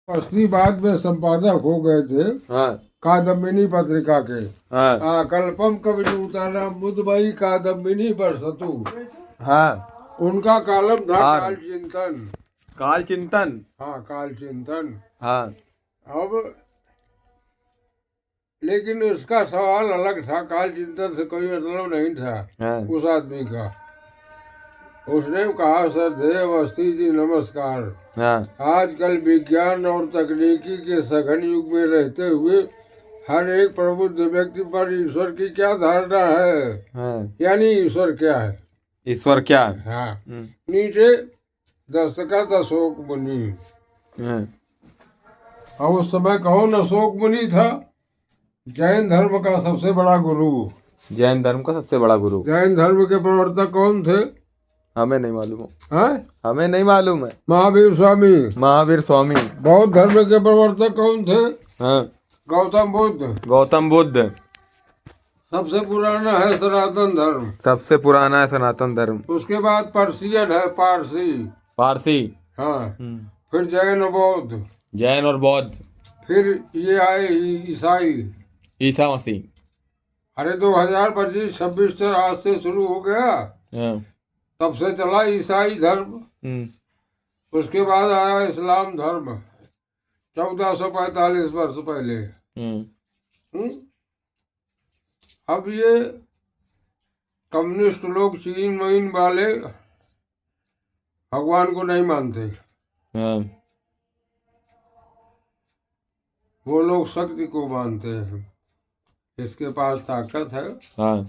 असली बाद में संपादक हो गए थे हाँ कादम्बिनी पत्रिका के। हाँ कल्पम कविनूतना मुदमयी कादम्बिनी बरसतु। हाँ उनका कालम था हाँ। काल चिंतन। काल चिंतन। हाँ, काल चिंतन। हाँ अब लेकिन उसका सवाल अलग था, काल चिंतन से कोई मतलब नहीं था हाँ उस आदमी का। उसने कहा, श्रद्धेय अवस्थी जी नमस्कार। हाँ आजकल विज्ञान और तकनीकी के सघन युग में रहते हुए हर एक प्रबुद्ध व्यक्ति पर ईश्वर की क्या धारणा है, हाँ। यानी ईश्वर क्या है। ईश्वर क्या है? हाँ, नीचे दस्तखत अशोक मुनि। हाँ और उस समय कौन अशोक मुनि था? जैन धर्म का सबसे बड़ा गुरु। जैन धर्म का सबसे बड़ा गुरु। जैन धर्म के प्रवर्तक कौन थे? हमें नहीं मालूम हैं? हमें नहीं मालूम है। महावीर स्वामी। महावीर स्वामी। बौद्ध धर्म के प्रवर्तक कौन थे? हाँ गौतम बुद्ध। गौतम बुद्ध। सबसे पुराना है सनातन धर्म। सबसे पुराना है सनातन धर्म। उसके बाद पर्शियन है, पारसी। पारसी। हाँ। फिर जैन और बौद्ध। जैन और बौद्ध। फिर ये आए ईसाई। ईसा मसीह। अरे 2025-26 से आज से शुरू हो गया। हाँ। तब से चला ईसाई धर्म। उसके बाद आया इस्लाम धर्म 1445 वर्ष पहले। अब ये कम्युनिस्ट लोग, चीन मईन वाले भगवान को नहीं मानते। हाँ। वो लोग शक्ति को मानते हैं, इसके पास ताकत है। हाँ।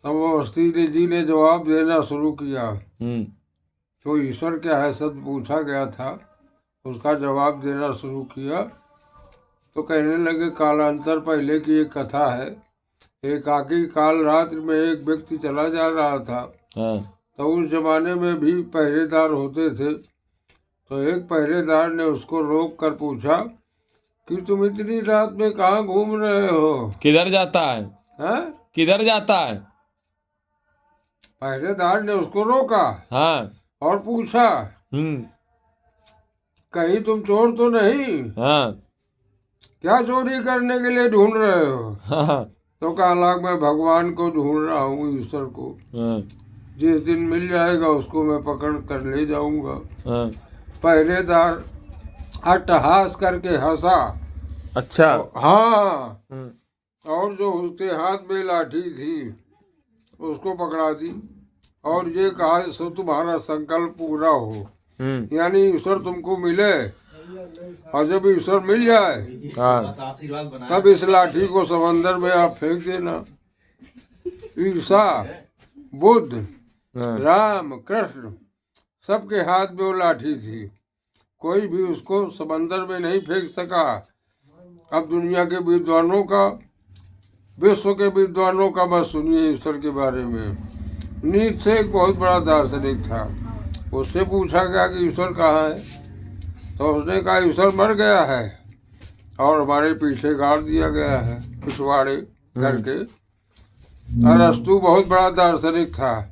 तब अवस्थी जी ने जवाब देना शुरू किया। जो ईश्वर क्या है सब पूछा गया था, उसका जवाब देना शुरू किया। तो कहने लगे, कालांतर पहले की एक कथा है। एकाकी काल रात्रि में एक व्यक्ति चला जा रहा था। तो उस जमाने में भी पहरेदार होते थे। तो एक पहरेदार ने उसको रोक कर पूछा कि तुम इतनी रात में कहाँ घूम रहे हो? किधर जाता है? किधर जाता है? पहरेदार ने उसको रोका। हाँ। और पूछा, कहीं तुम चोर तो नहीं? हाँ। क्या चोरी करने के लिए ढूंढ रहे हो? हाँ। तो कहा, मैं भगवान को ढूंढ रहा हूँ, ईश्वर को। हाँ। जिस दिन मिल जाएगा उसको मैं पकड़ कर ले जाऊंगा। हाँ। पहरेदार अट्टहास करके हंसा। अच्छा। हाँ। और जो उसके हाथ में लाठी थी उसको पकड़ा दी और ये कहा, सो तुम्हारा संकल्प पूरा हो, यानी ईश्वर तुमको मिले। और जब ईश्वर मिल जाए तब इस लाठी को समंदर में आप फेंक देना। ईसा, बुद्ध, राम, कृष्ण सबके हाथ में वो लाठी थी, कोई भी उसको समंदर में नहीं फेंक सका। अब दुनिया के विद्वानों का, विश्व के विद्वानों का बस सुनिए ईश्वर के बारे में। नीचे एक बहुत बड़ा दार्शनिक था, उससे पूछा गया कि ईश्वर कहाँ है? तो उसने कहा, ईश्वर मर गया है और हमारे पीछे गाड़ दिया गया है पिछवाड़े करके। अरस्तु बहुत बड़ा दार्शनिक था,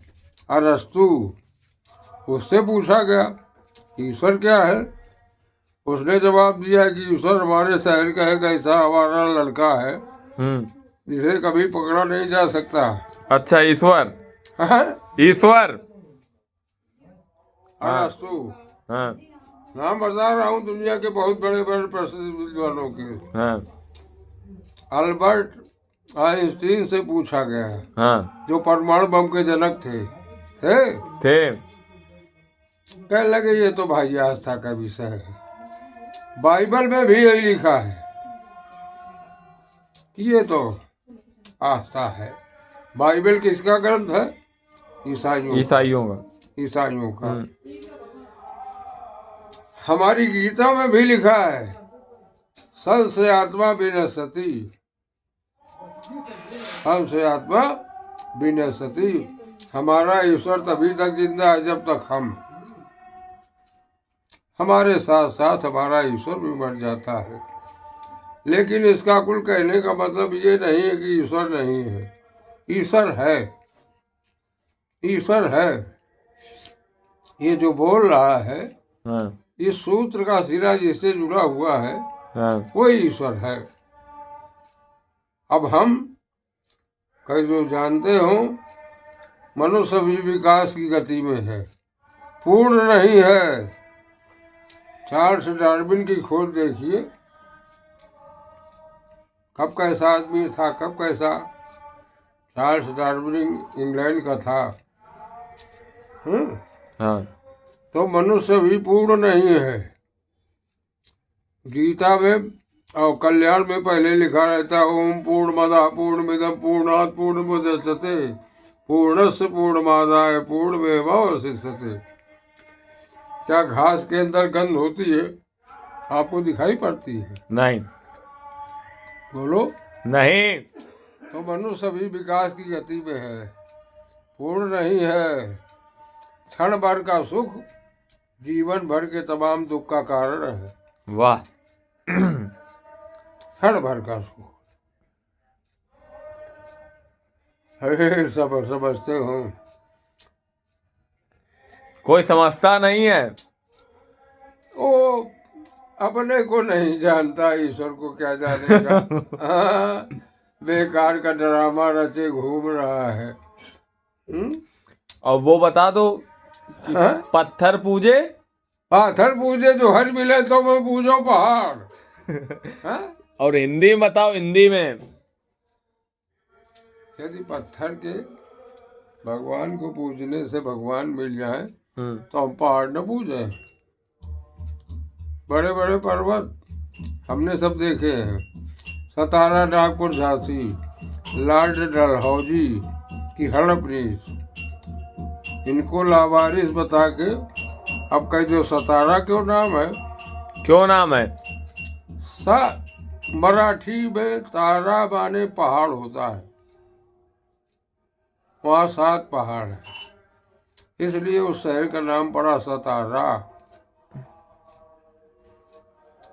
अरस्तु। उससे पूछा गया, ईश्वर क्या है? उसने जवाब दिया कि ईश्वर हमारे शहर का एक ऐसा हमारा लड़का है जिसे कभी पकड़ा नहीं जा सकता। अच्छा, ईश्वर। ईश्वर अरस्तु। हाँ। नाम बता रहा हूँ दुनिया के बहुत बड़े बड़े प्रसिद्ध विद्वानों के। हाँ। अल्बर्ट आइंस्टीन से पूछा गया। हाँ। जो परमाणु बम के जनक थे। कहने लगे, ये तो भाई आस्था का विषय है। बाइबल में भी यही लिखा है कि ये तो आस्था है। बाइबल किसका ग्रंथ है? ईसाइयों का। हमारी गीता में भी लिखा है, सल से आत्मा विनश्यति, हम से आत्मा विनश्यति। हमारा ईश्वर तभी तक जिंदा है जब तक हम, हमारे साथ साथ हमारा ईश्वर भी मर जाता है। लेकिन इसका कुल कहने का मतलब ये नहीं है कि ईश्वर नहीं है। ईश्वर है, ईश्वर है। ये जो बोल रहा है, हाँ, इस सूत्र का सिरा जिससे जुड़ा हुआ है हाँ, वही ईश्वर है। अब हम कई जो जानते हो मनुष्य भी विकास की गति में है, पूर्ण नहीं है। चार्ल्स डार्विन की खोज देखिए, कब कैसा आदमी था, कब कैसा। चार्ल्स डार्विन इंग्लैंड का था। हाँ, तो मनुष्य भी पूर्ण नहीं है। गीता में और कल्याण में पहले लिखा रहता है ओम पूर्णमदः पूर्णमिदं पूर्णात् पूर्णमुदच्यते पूर्णस्य पूर्णमादाय पूर्णमेवावशिष्यते। क्या घास के अंदर गंध होती है? आपको दिखाई पड़ती है? नहीं, बोलो। नहीं। तो मनुष्य भी विकास की गति में है, पूर्ण नहीं है। क्षण भर का सुख जीवन भर के तमाम दुख का कारण है। वाह। क्षण भर का सुख सब समझते हो? कोई समझता नहीं है। ओ अपने को नहीं जानता, ईश्वर को क्या जानेगा। हाँ, बेकार का ड्रामा रचे घूम रहा है। और वो बता दो कि हाँ? पत्थर पूजे, पाथर पूजे जो हर मिले तो मैं पूजो पहाड़। हाँ? और हिंदी में बताओ, हिंदी में। यदि पत्थर के भगवान को पूजने से भगवान मिल जाए तो हम पहाड़ न पूजे। बड़े बड़े पर्वत हमने सब देखे हैं, सतारा, नागपुर, झांसी, लॉर्ड डलहौजी की हड़पनीस, इनको लावारिस बता के। अब कह दो सतारा क्यों नाम है? क्यों नाम है? मराठी में तारा माने पहाड़ होता है, वहाँ 7 पहाड़ है, इसलिए उस शहर का नाम पड़ा सतारा।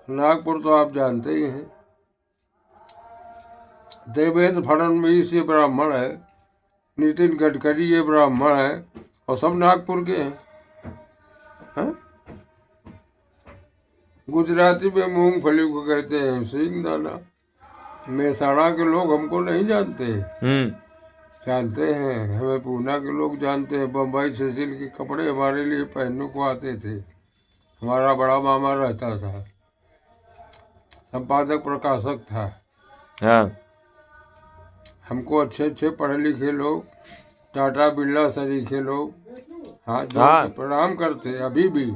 नागपुर तो आप जानते ही हैं। देवेंद्र फडणवीस ये ब्राह्मण है, नितिन गडकरी ये ब्राह्मण है, और सब नागपुर के हैं। गुजराती में मूंगफली को कहते हैं सिंगदाना। मेहसाणा के लोग हमको नहीं जानते, जानते हैं, हमें पूना के लोग जानते हैं। बम्बई से सिल के कपड़े हमारे लिए पहनने को आते थे। हमारा बड़ा मामा रहता था, संपादक प्रकाशक था। हाँ, हमको अच्छे अच्छे पढ़े लिखे लोग, टाटा बिरला सरीखे लोग हाथ जोड़ के प्रणाम करते अभी भी।